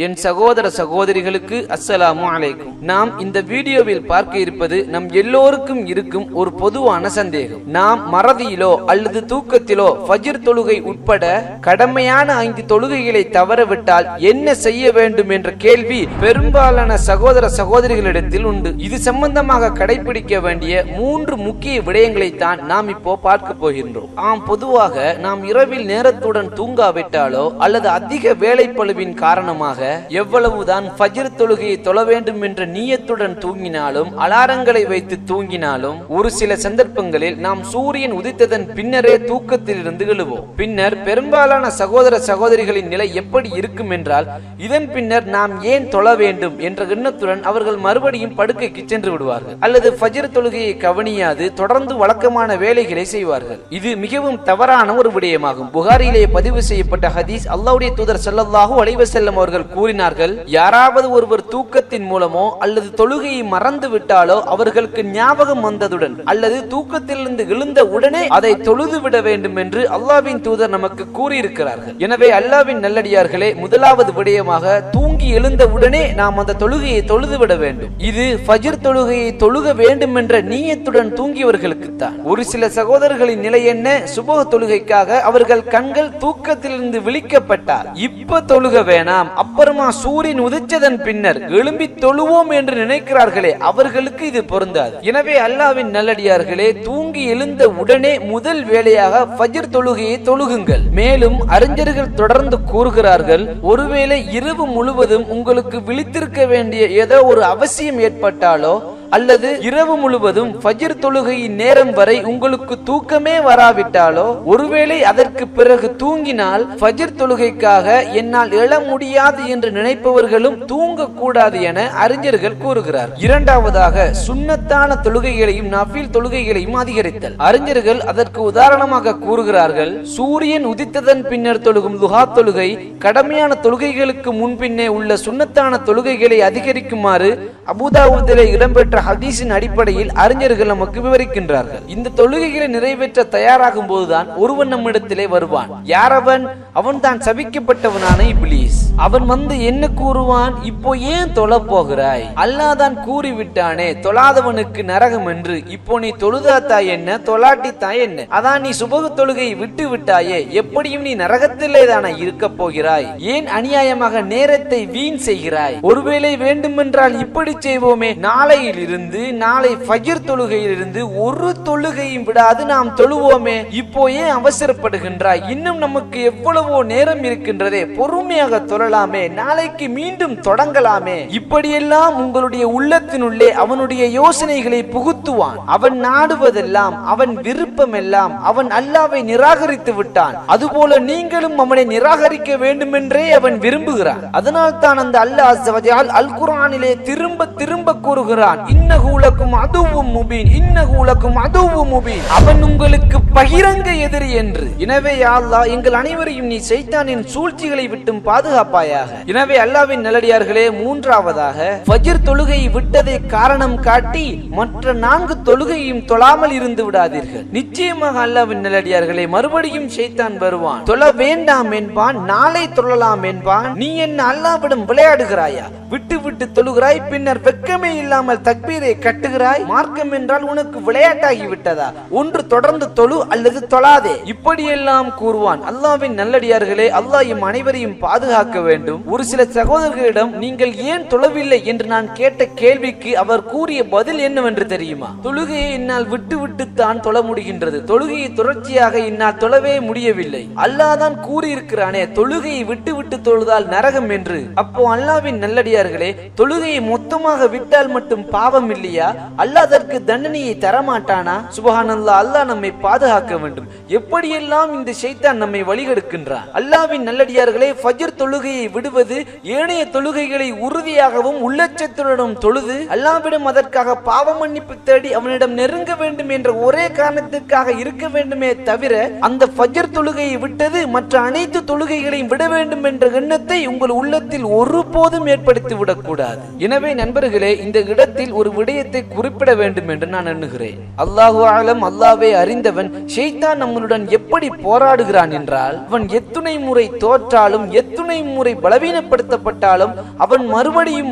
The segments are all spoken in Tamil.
என் சகோதர சகோதரிகளுக்கு அஸ்ஸலாமு அலைக்கும். நாம் இந்த வீடியோவில் பார்க்க இருப்பது நம் எல்லோருக்கும் இருக்கும் ஒரு பொதுவான சந்தேகம். நாம் மறதியிலோ அல்லது தூக்கத்திலோ ஃபஜ்ர் தொழுகை உட்பட கடமையான 5 தொழுகைகளை தவறவிட்டால் என்ன செய்ய வேண்டும் என்ற கேள்வி பெரும்பாலான சகோதர சகோதரிகளிடத்தில் உண்டு. இது சம்பந்தமாக கடைபிடிக்க வேண்டிய 3 முக்கிய விடயங்களை தான் நாம் இப்போ பார்க்க போகின்றோம். பொதுவாக நாம் இரவில் நேரத்துடன் தூங்காவிட்டாலோ அல்லது அதிக வேலைப்பளுவின் காரணமாக எவ்வளவுதான் ஃபஜ்ர் தொழுகையை தொழ வேண்டும் என்ற நியத்துடன் தூங்கினாலும் அலாரங்களை வைத்து தூங்கினாலும் ஒரு சில சந்தர்ப்பங்களில் நாம் சூரியன் உதித்ததன் பின்னரே தூக்கத்தில் இருந்து எழுவோம். பின்னர் பெரும்பாலான சகோதர சகோதரிகளின் நிலை எப்படி இருக்கும் என்றால் இதன் பின்னர் நாம் ஏன் தொழ வேண்டும் என்ற எண்ணத்துடன் அவர்கள் மறுபடியும் படுக்கைக்கு சென்று விடுவார்கள் அல்லது ஃபஜ்ர் தொழுகையை கவனியாது தொடர்ந்து வழக்கமான வேலைகளை செய்வார்கள். இது மிகவும் தவறான ஒரு விடயமாகும். புகாரியிலே பதிவு செய்யப்பட்ட ஹதீஸ், அல்லாஹ்வுடைய தூதர் ஸல்லல்லாஹு அலைஹி வஸல்லம் அவர்கள் கூறினார்கள், யாராவது ஒருவர் தூக்கத்தின் மூலமோ அல்லது தொழுகையை மறந்து விட்டாலோ அவர்களுக்கு ஞாபகம் வந்ததுடன் அல்லது தூக்கத்திலிருந்து எழுந்த உடனே அதை தொழுது விட வேண்டும் என்று அல்லாஹ்வின் தூதர் நமக்கு கூறியிருக்கிறார்கள். எனவே அல்லாஹ்வின் நல்லடியார்களே, முதலாவது விடயமாக தூங்கி எழுந்த உடனே நாம் அந்த தொழுகையை தொழுது விட வேண்டும். இது ஃபஜ்ர் தொழுகையை தொழுக வேண்டும் என்ற நியத்துடன் தூங்கியவர்களுக்கு தான். ஒரு சில சகோதரர்களின் நிலை என்ன? சுபஹ் தொழுகைக்காக அவர்கள் கண்கள் தூக்கத்திலிருந்து விழிக்கப்பட்டார், இப்ப தொழுக வேணாம், அப்புறமா சூரியன் உதிச்சதன் பின்னர் எழும்பி தொழுவோம் என்று நினைக்கிறார்களே, அவர்களுக்கு இது பொருந்தாது. எனவே அல்லாஹ்வின் நல்லடியார்களே, தூங்கி எழுந்த உடனே முதல் வேளையாக ஃபஜ்ர் தொழுகையை தொழுகுங்கள். மேலும் அறிஞர்கள் தொடர்ந்து கூறுகிறார்கள், ஒருவேளை இரவு முழுவதும் உங்களுக்கு விழித்திருக்க வேண்டிய ஏதோ ஒரு அவசியம் ஏற்பட்டாலோ அல்லது இரவு முழுவதும் ஃபஜ்ர் தொழுகையின் நேரம் வரை உங்களுக்கு தூக்கமே வராவிட்டாலோ, ஒருவேளை அதற்கு பிறகு தூங்கினால் ஃபஜ்ர் தொழுகைக்காக என்னால் எழ முடியாது என்று நினைப்பவர்களும் தூங்க கூடாது என அறிஞர்கள் கூறுகிறார். இரண்டாவதாக சுன்னத்தான தொழுகைகளையும் நஃபில் தொழுகைகளையும் அதிகரித்தல். அறிஞர்கள் அதற்கு உதாரணமாக கூறுகிறார்கள், சூரியன் உதித்ததன் பின்னர் தொழுகும் துஹா தொழுகை கடமையான தொழுகைகளுக்கு முன்பின்னே உள்ள சுன்னத்தான தொழுகைகளை அதிகரிக்குமாறு அபூதாவுதிலே இடம்பெற்ற ஹதீஸின் அடிப்படையில் அறிஞர்கள் நமக்கு விவரிக்கின்றார்கள். இந்த தொழுகைகளை நிறைவேற்ற தயாராகும் போதுதான் ஒருவன் நம்மிடத்திலே வருவான். யாரவன்? அவன் தான் சபிக்கப்பட்டவனான இப்லீஸ். அவன் வந்து என்ன கூறுவான்? இப்போ ஏன் தொழ போகிறாய்? அல்லாஹ் தான் கூறிவிட்டானே தொழாதவனுக்கு நரகம் என்று. இப்போ நீ தொழுதாத்தா என்ன, தொழாட்டித்தா என்ன? அதான் நீ சுபஹ் தொழுகை விட்டு விட்டாயே, எப்படியும் நீ நரகத்திலே தானே இருக்க போகிறாய். ஏன் அநியாயமாக நேரத்தை வீண் செய்கிறாய்? ஒருவேளை வேண்டுமென்றால் இப்படி செய்வோமே, நாளை ஃபஜ்ர் தொழுகையிலிருந்து ஒரு தொழுகையும் விடாது நாம் தொழுவோமே, இப்போ ஏன் அவசரப்படுகின்றாய்? இன்னும் நமக்கு எவ்வளவோ நேரம் இருக்கின்றதே, பொறுமையாக தொழலாமே, நாளைக்கு மீண்டும் தொடங்கலாமே. இப்படியெல்லாம் உங்களுடைய உள்ளத்தினுள்ளே அவனுடைய யோசனைகளை புகுத்துவான். அவன் நாடுவதெல்லாம், அவன் விருப்பமெல்லாம் அவன் அல்லாஹ்வை நிராகரித்து விட்டான். அதுபோல நீங்களும் அவனை நிராகரிக்க வேண்டுமென்றே அவன் விரும்புகிறான். அதனால் தான் அந்த அல்லாஹ் அஸ்ஸ வ ஜல் அல் குர்ஆனிலே திரும்ப திரும்ப கூறுகிறான், இன்னஹு லகும் அதுவும் முபீன், இன்னஹு லகும் அதுவும் முபீன், அவன் உங்களுக்கு பகிரங்க எதிரி என்று. எனவே யா அல்லாஹ், எங்கள் அனைவரையும் நீ ஷைத்தானின் சூழ்ச்சிகளை விட்டும் பாதுகாப்பாயாக. எனவே அல்லாஹ்வின் நல்லடியார்களே, மூன்றாவதாக ஃபஜ்ர் தொழுகையை விட்டதை காரணம் காட்டி மற்ற 4 தொழுகையும் தொழாமல் இருந்து விடாதீர்கள். நிச்சயமாக அல்லாஹ்வின் நல்லடியார்களே, மறுபடியும் ஷைத்தான் வருவான். தொழ வேண்டாம் என்பான், நாளை தொழலாம் என்பான். நீ என்ன அல்லாஹ்விடம் விளையாடுகிறாயா? விட்டு விட்டு தொழுகிறாய், பின்னர் வெட்கமே இல்லாமல் தக்பீரை கட்டுகிறாய். மார்க்கம் என்றால் உனக்கு விளையாட்டாகி விட்டதா? ஒன்று தொடர்ந்து தொழு அல்லது தொழாதே, இப்படியெல்லாம் கூறுவான். அல்லாஹ்வின் நல்லடியார்களே, அல்லாஹ் எம் அனைவரையும் பாதுகாக்க வேண்டும். ஒரு சில சகோதரர்களிடம் நீங்கள் ஏன் தொழவில்லை என்று நான் கேட்ட கேள்விக்கு அவர் கூறிய பதில் என்னவென்று தெரியுமா? தொழுகையை என்னால் விட்டு விட்டுத்தான் தொழ முடிகின்றது, தொழுகையை தொடர்ச்சியாக என்னால் தொழவே முடியவில்லை. அல்லாஹ் தான் கூறியிருக்கிறானே தொழுகையை விட்டு விட்டு தொழுதால் நரகம் என்று. அப்போ அல்லாஹ்வின் நல்லடியார்களே, தொழுகையை மொத்தமாக விட்டால் மட்டும் பாவம் இல்லையா? அல்லாஹ் அதற்கு தண்டனையை தரமாட்டானா? சுப்ஹானல்லாஹ், அல்லாஹ் நம்மை பாதுகாக்க வேண்டும். எப்படியெல்லாம் இந்த ஷைத்தான் நம்மை வழிகெடுக்கின்றான். அல்லாஹ்வின் நல்லடியார்களே, ஃபஜ்ர் தொழுகையை விடுவது ஏனைய தொழுகைகளை உறுதியாகவும் உள்ளச்சத்துடனும் தொழுது அல்லாஹ்விடம் அதற்காக பாவ மன்னிப்பு தேடி அவனிடம் நெருங்க வேண்டும் என்ற ஒரே காரணத்துக்காக இருக்க வேண்டுமே தவிர, அந்த ஃபஜ்ர் தொழுகையை விட்டது மற்ற அனைத்து தொழுகைகளையும் விட வேண்டும் என்ற எண்ணத்தை உங்கள் உள்ளத்தில் ஒருபோதும் ஏற்படுத்தி விடக்கூடாது. எனவே நண்பர்களே, இந்த இடத்தில் ஒரு ஒரு விடயத்தை குறிப்பிட வேண்டும் என்று நான் எண்ணுகிறேன். அல்லாஹு ஆலம், அல்லாஹ்வே அறிந்தவன். ஷைத்தான் நம்மளுடன் எப்படி போராடுகிறான் என்றால், அவன் எத்துணை முறை தோற்றாலும் எத்துணை முறை பலவீனப்படுத்தப்பட்டாலும் அவன்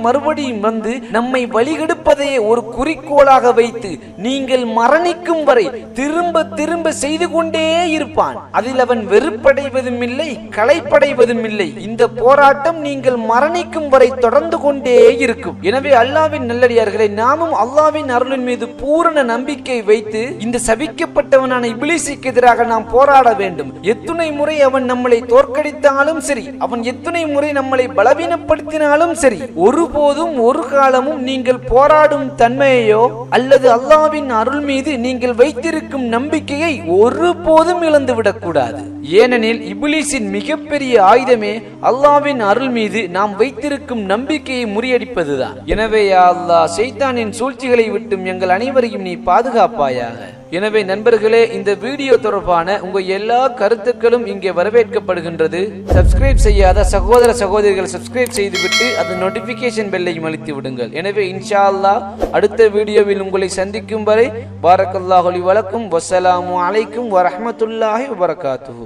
மறுபடியும் வந்து நம்மை வழிகெடுப்பதையே ஒரு குறிக்கோளாக வைத்து நீங்கள் மரணிக்கும் வரை திரும்ப திரும்ப செய்து கொண்டே இருப்பான். அதில் அவன் வெறுப்படைவதும் இல்லை, களைப்படைவதும் இல்லை. இந்த போராட்டம் நீங்கள் மரணிக்கும் வரை தொடர்ந்து கொண்டே இருக்கும். எனவே அல்லாஹ்வின் நல்லடியார்களை, நாமும் அல்லாஹ்வின் அருளின் மீது பூரண நம்பிக்கை வைத்து இந்த சபிக்கப்பட்டவனான இப்லீஸுக்கு எதிராக நாம் போராட வேண்டும். எத்துணை முறை அவன் நம்மளை தோற்கடித்தாலும் சரி, அவன் எத்துணை முறை நம்மளை பலவீனப்படுத்தினாலும் சரி, ஒருபோதும் ஒரு காலமும் நீங்கள் போராடும் தன்மையோ அல்லது அல்லாஹ்வின் அருள் மீது நீங்கள் வைத்திருக்கும் நம்பிக்கையை ஒருபோதும் இழந்துவிடக் கூடாது. ஏனெனில் இப்லீஸின் மிகப்பெரிய ஆயுதமே அல்லாஹ்வின் அருள் மீது நாம் வைத்திருக்கும் நம்பிக்கையை முறியடிப்பதுதான். எனவே யா அல்லாஹ், ஷைத்தானின் சூழ்ச்சிகளை விட்டும் எங்கள் அனைவரையும் நீ பாதுகாப்பாயாக. எனவே நண்பர்களே, இந்த வீடியோ தொடர்பான உங்க எல்லா கருத்துக்களும் இங்கே வரவேற்கப்படுகின்றது. சப்ஸ்கிரைப் செய்யாத சகோதர சகோதரிகள் சப்ஸ்கிரைப் செய்துவிட்டு அது நோட்டிபிகேஷன் பெல்லையும் அழுத்தி விடுங்கள். எனவே இன்ஷா அல்லாஹ் அடுத்த வீடியோவில் உங்களை சந்திக்கும் வரை பாரக்கல்லாஹு லி வலக்கும். வஸ்ஸலாமு அலைக்கும் வரஹ்மத்துல்லாஹி வபரகாத்துஹு.